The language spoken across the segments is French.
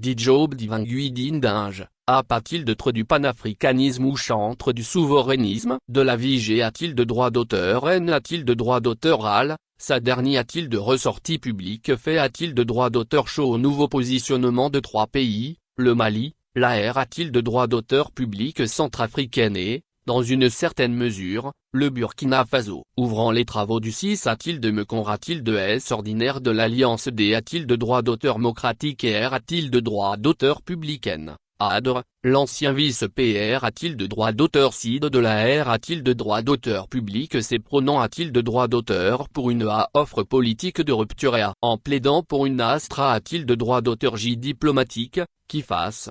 dit Job Divangui Dinge, a-t-il de trop du panafricanisme ou chantre du souverainisme? De la vigée a-t-il de droit d'auteur? A-t-il de droit d'auteur al? Sa dernier a-t-il de ressortie publique? Fait a-t-il de droit d'auteur chaud au nouveau positionnement de 3 pays, le Mali, la a-t-il de droit d'auteur public centrafricaine et, dans une certaine mesure, le Burkina Faso? Ouvrant les travaux du 6 a-t-il de a-t-il de S ordinaire de l'Alliance D a-t-il de droit d'auteur démocratique et a-t-il de droit d'auteur publicaine? Adre, l'ancien vice-PR a-t-il de droit d'auteur CID de la a-t-il de droit d'auteur public C prenant a-t-il de droit d'auteur pour une offre politique de rupture et en plaidant pour une astra a-t-il de droit d'auteur J diplomatique, qui fasse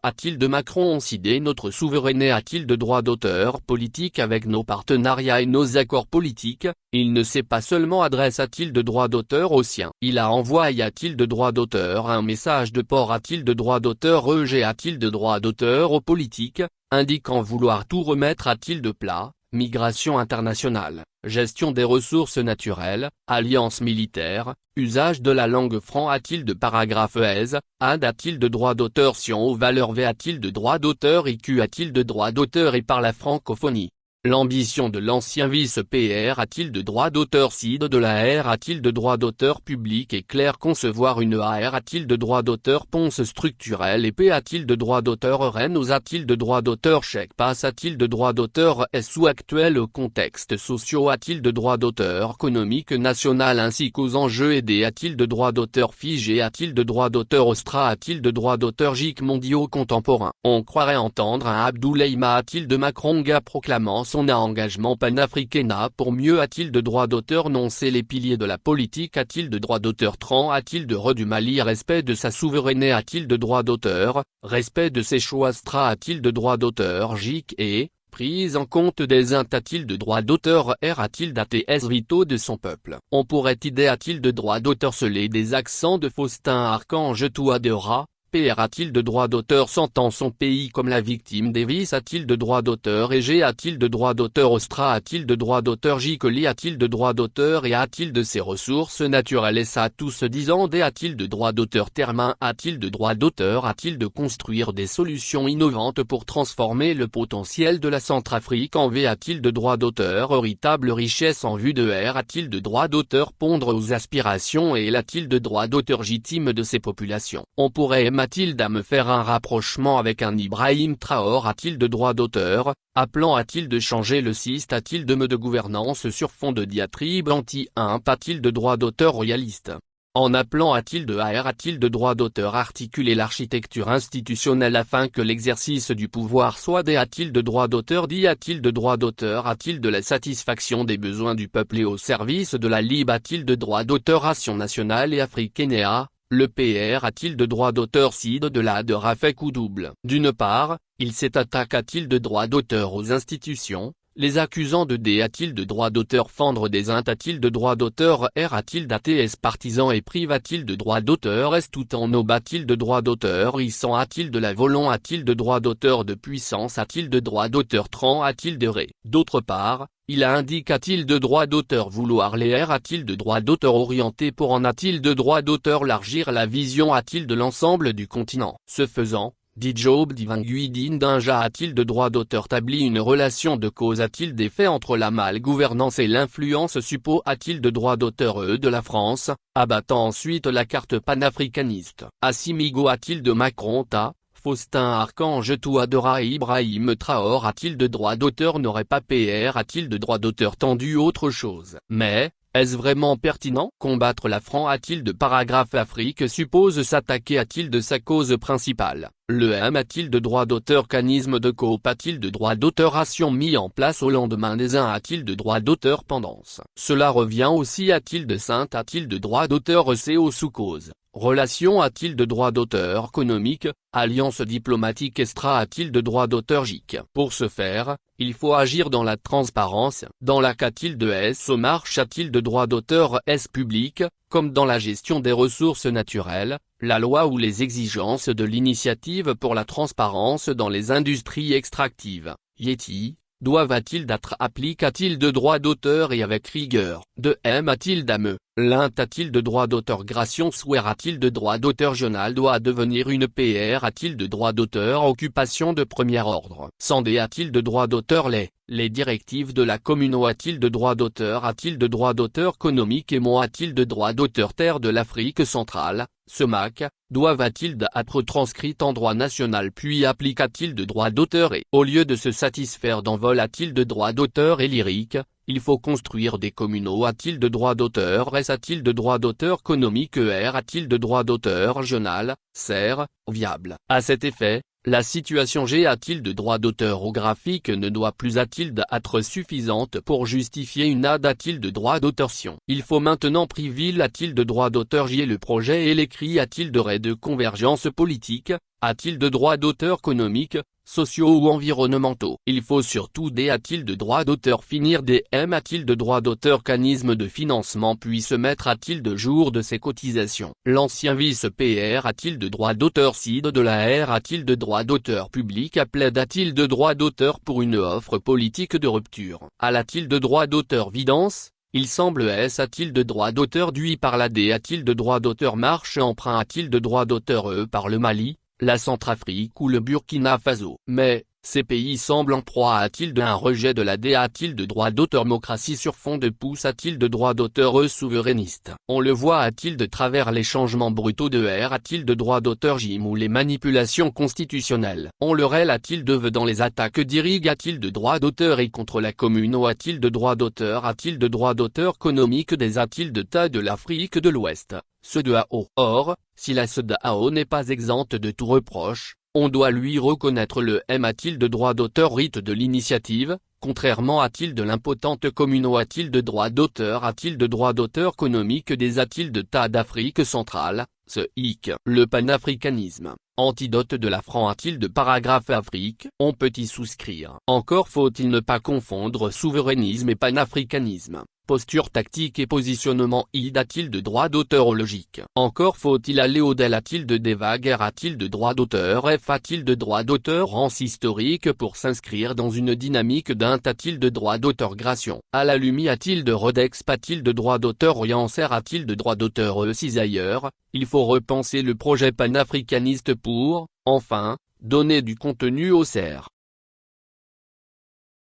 a-t-il de Macron cédé notre souveraineté a-t-il de droit d'auteur politique avec nos partenariats et nos accords politiques? Il ne sait pas seulement adresse a-t-il de droit d'auteur aux siens. Il a envoyé a-t-il de droit d'auteur un message de port a-t-il de droit d'auteur rejet a-t-il de droit d'auteur aux politiques, indiquant vouloir tout remettre a-t-il de plat? Migration internationale, gestion des ressources naturelles, alliance militaire, usage de la langue franc a-t-il de paragraphe ES, a-t-il de droit d'auteur Sion aux valeurs V a-t-il de droit d'auteur IQ a-t-il de droit d'auteur et par la francophonie? L'ambition de l'ancien vice-PR a-t-il de droit d'auteur CID de la a-t-il de droit d'auteur public et clair concevoir une a-t-il de droit d'auteur ponce structurel et P a-t-il de droit d'auteur Renos a-t-il de droit d'auteur chèque passe a-t-il de droit d'auteur S ou actuel au contexte sociaux a-t-il de droit d'auteur économique national ainsi qu'aux enjeux aidés a-t-il de droit d'auteur figé a-t-il de droit d'auteur Ostra a-t-il de droit d'auteur gic mondiaux contemporains? On croirait entendre un Abdoulaye a-t-il de Macronga proclamant son engagement panafricain pour mieux a-t-il de droit d'auteur non c'est les piliers de la politique a-t-il de droit d'auteur Tran a-t-il de re du Mali respect de sa souveraineté a-t-il de droit d'auteur, respect de ses choix Stra a-t-il de droit d'auteur GIC et, prise en compte des int a-t-il de droit d'auteur R a-t-il d'ATS vitaux de son peuple? On pourrait idée a-t-il de droit d'auteur scellé des accents de Faustin Archange Touadéra? PR a-t-il de droit d'auteur sentant son pays comme la victime d'Evis a-t-il de droit d'auteur et G a-t-il de droit d'auteur Ostra a-t-il de droit d'auteur Jicoli a-t-il de droit d'auteur et a-t-il de ses ressources naturelles et ça tous disant D a-t-il de droit d'auteur Termin a-t-il de droit d'auteur a-t-il de construire des solutions innovantes pour transformer le potentiel de la Centrafrique en V a-t-il de droit d'auteur véritable richesse en vue de R a-t-il de droit d'auteur pondre aux aspirations et a-t-il de droit d'auteur légitime de ces populations? On pourrait a-t-il d'à me faire un rapprochement avec un Ibrahim Traoré a-t-il de droit d'auteur, appelant a-t-il de changer le système a-t-il de de gouvernance sur fond de diatribe anti-imp a-t-il de droit d'auteur royaliste? En appelant a-t-il de a-t-il de droit d'auteur articuler l'architecture institutionnelle afin que l'exercice du pouvoir soit des a-t-il de droit d'auteur dit a-t-il de droit d'auteur a-t-il de la satisfaction des besoins du peuple et au service de la libre a-t-il de droit d'auteur ration nationale et africaine et le PR a-t-il de droit d'auteur CID de la de Rafek ou double? D'une part, il s'attaque a-t-il de droit d'auteur aux institutions, les accusants de D a-t-il de droit d'auteur fendre des int a-t-il de droit d'auteur R a-t-il d'ATS partisan et prive a-t-il de droit d'auteur S tout en aube a-t-il de droit d'auteur Issant a-t-il de la volant a-t-il de droit d'auteur de puissance a-t-il de droit d'auteur Tran a-t-il de Ré? D'autre part, il indique a-t-il de droit d'auteur vouloir les R a-t-il de droit d'auteur orienté pour en a-t-il de droit d'auteur largir la vision a-t-il de l'ensemble du continent? Ce faisant, dit Job Divangui Dinge a-t-il de droit d'auteur établi une relation de cause a-t-il des faits entre la malgouvernance et l'influence suppo a-t-il de droit d'auteur de la France, abattant ensuite la carte panafricaniste? Assimigo a-t-il de Macron Faustin Archange Touadéra et Ibrahim Traoré a-t-il de droit d'auteur n'aurait pas PR a-t-il de droit d'auteur tendu autre chose? Mais, est-ce vraiment pertinent? Combattre la franc a-t-il de paragraphe Afrique suppose s'attaquer a-t-il de sa cause principale? Le M a-t-il de droit d'auteur canisme de coop a-t-il de droit d'auteur ration mis en place au lendemain des uns a-t-il de droit d'auteur pendance? Cela revient aussi a-t-il de sainte a-t-il de droit d'auteur CO sous cause? Relation a-t-il de droit d'auteur économique, alliance diplomatique extra a-t-il de droit d'auteur GIC? Pour ce faire, il faut agir dans la transparence, dans la qu'a-t-il de S au marche a-t-il de droit d'auteur S public, comme dans la gestion des ressources naturelles, la loi ou les exigences de l'initiative pour la transparence dans les industries extractives, Yeti, doivent a-t-il d'être appliquent a-t-il de droit d'auteur et avec rigueur. De M a-t-il d'ame, l'int a-t-il de droit d'auteur gration swear a-t-il de droit d'auteur journal doit devenir une PR a-t-il de droit d'auteur occupation de premier ordre. Sandé a-t-il de droit d'auteur les directives de la commune a-t-il de droit d'auteur a-t-il de droit d'auteur économique et moi a-t-il de droit d'auteur terre de l'Afrique centrale, SEMAC, doivent a-t-il d'être transcrites en droit national puis applique a-t-il de droit d'auteur et au lieu de se satisfaire d'envol a-t-il de droit d'auteur et lyrique, il faut construire des communaux a-t-il de droit d'auteur S a-t-il de droit d'auteur économique ER a-t-il de droit d'auteur régional, SER, viable. À cet effet, la situation G a-t-il de droit d'auteur au graphique ne doit plus a-t-il d'être suffisante pour justifier une AD a-t-il de droit d'auteur Sion. Il faut maintenant Privil a-t-il de droit d'auteur J et le projet et l'écrit a-t-il de raie de convergence politique, a-t-il de droit d'auteur économique, sociaux ou environnementaux. Il faut surtout D a-t-il de droit d'auteur finir D M a-t-il de droit d'auteur mécanisme de financement puis se mettre a-t-il de jour de ses cotisations. L'ancien vice-PR a-t-il de droit d'auteur CID de la R a-t-il de droit d'auteur public plaide a-t-il de droit d'auteur pour une offre politique de rupture. A-t-il de droit d'auteur vidance? Il semble S a-t-il de droit d'auteur dû par la D a-t-il de droit d'auteur marche emprunt a-t-il de droit d'auteur E par le Mali, la Centrafrique ou le Burkina Faso. Mais, ces pays semblent en proie a-t-il d'un rejet de la D a-t-il de droit d'auteur démocratie sur fond de pouce a-t-il de droit d'auteur souverainiste. On le voit a-t-il de travers les changements brutaux de R a-t-il de droit d'auteur Jim ou les manipulations constitutionnelles. On le réel a-t-il de dans les attaques d'Irig a-t-il de droit d'auteur et contre la commune ou a-t-il de droit d'auteur a-t-il de droit d'auteur économique des a-t-il de tas de l'Afrique de l'Ouest, ceux de AO. Or, si la CEDEAO n'est pas exempte de tout reproche, on doit lui reconnaître le M a-t-il de droit d'auteur rite de l'initiative, contrairement a-t-il de l'impotente commune a-t-il de droit d'auteur a-t-il de droit d'auteur économique des a-t-il de tas d'Afrique centrale, ce hic. Le panafricanisme, antidote de la franc a-t-il de paragraphe Afrique, on peut y souscrire. Encore faut-il ne pas confondre souverainisme et panafricanisme. Posture tactique et positionnement id a-t-il de droit d'auteur au logique. Encore faut-il aller au-delà a-t-il de dévaguer a-t-il de droit d'auteur f a-t-il de droit d'auteur en historique pour s'inscrire dans une dynamique d'un a-t-il de droit d'auteur gration. À la Lumi a-t-il de Rodex a-t-il de droit d'auteur Oriencer a-t-il de droit d'auteur ailleurs, il faut repenser le projet panafricaniste pour, enfin, donner du contenu au CER.